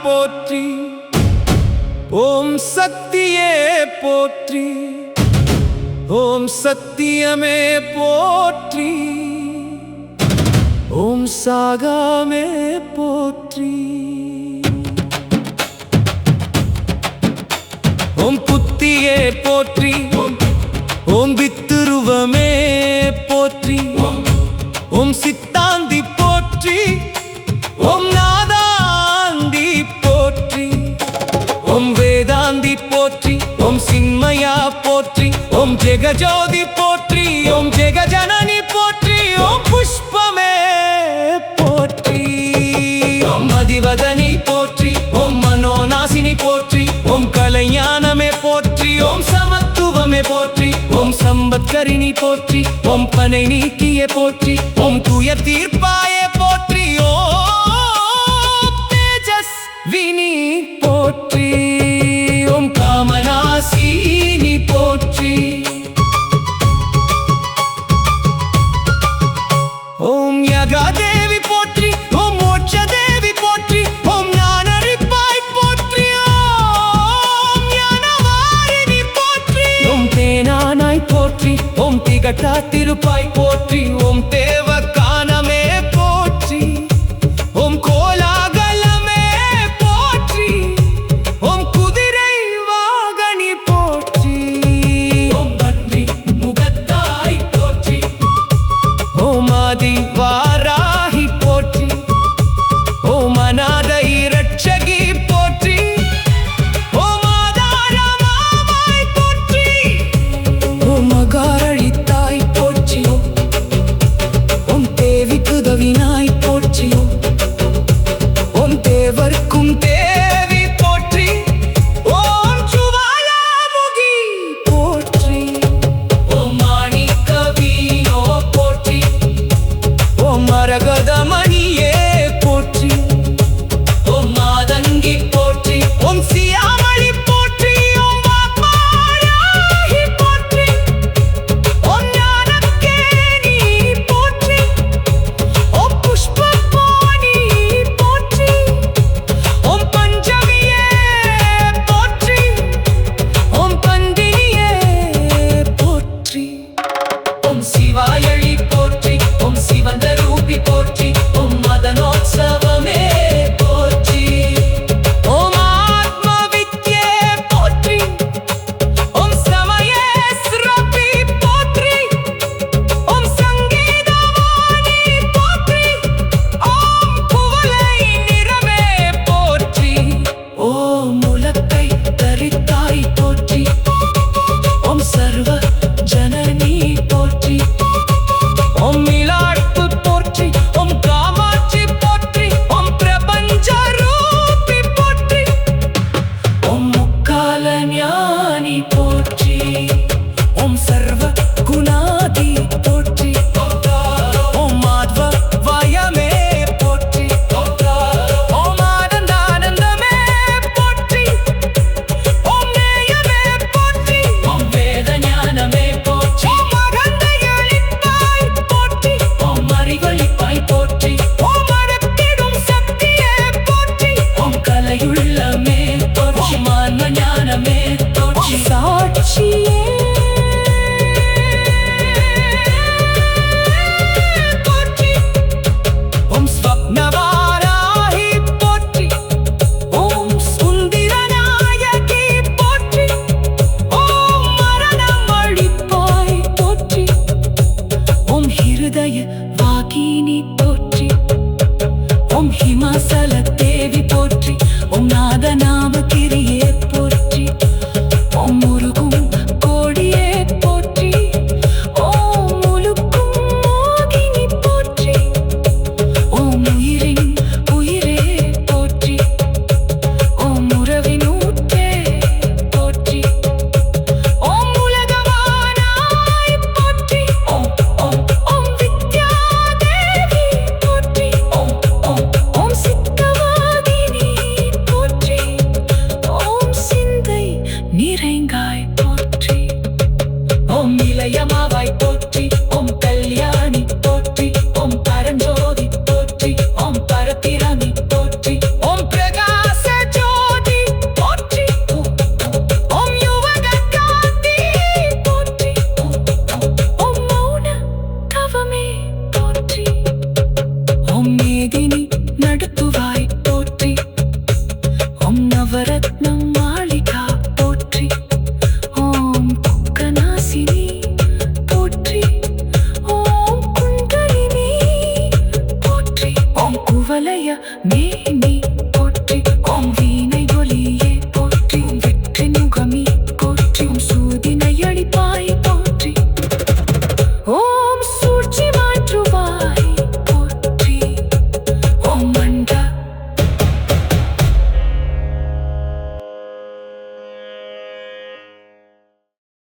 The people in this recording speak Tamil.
போற்றி. ஓம் சக்தியே போற்றி. ஓம் சத்தியமே போற்றி. ஓம் சாகாமே போற்றி. ஓம் புத்தியே போற்றி. ஓம் வித்துருவமே போற்றி. ஓம் சித்தாந்தி போற்றி. ஓம் நாதாந்தி போற்றி. ஓம் வேதாந்தி போற்றி. ஓம் சின்மயா போற்றி. ஓம் ஜெகஜோதி போற்றி. ஓம் ஜெகஜனனி போற்றி. ஓம் புஷ்பமே போற்றி. ஓம் மதிவதனி போற்றி. ஓம் மனோநாசினி போற்றி. ஓம் கலைஞானமே போற்றி. ஓம் சமத்துவமே போற்றி. ஓம் சம்பத்கரிணி போற்றி. ஓம் பனை நீக்கியே போற்றி. ஓம் துயர் தீர்ப்பாயே போற்றி. ஓம் தேஜஸ்வினி போற்றி. ஓம் காமநாசினி போற்றி. ஓம் யகாதேவி போற்றி. ஓம் மோட்சதேவி போற்றி. ஓம் ஞானரிப்பாய் போற்றி. ஓம் ஞானவாரிணி போற்றி. ஓம் தேனானாய் போற்றி. ஓம் திகட்டா திருப்பாய் போற்றி. ஓம் தேவகானமே போற்றி. ஓம் கோலாகலமே போற்றி. ஓம் குதிரை வாகனி போற்றி. ஓம் பத்ரி முகத்தாய் போற்றி. ஓம் ஆதி வாராகி போற்றி. ஓம் அநாத இரட்சகி போற்றி. ஓம் ஆதாரமாவாய் போற்றி. ஓம் அகாரழித்தாய் போற்றி. ஓம் தேவி புதவினாய் போற்றி. ஓம் தேவர்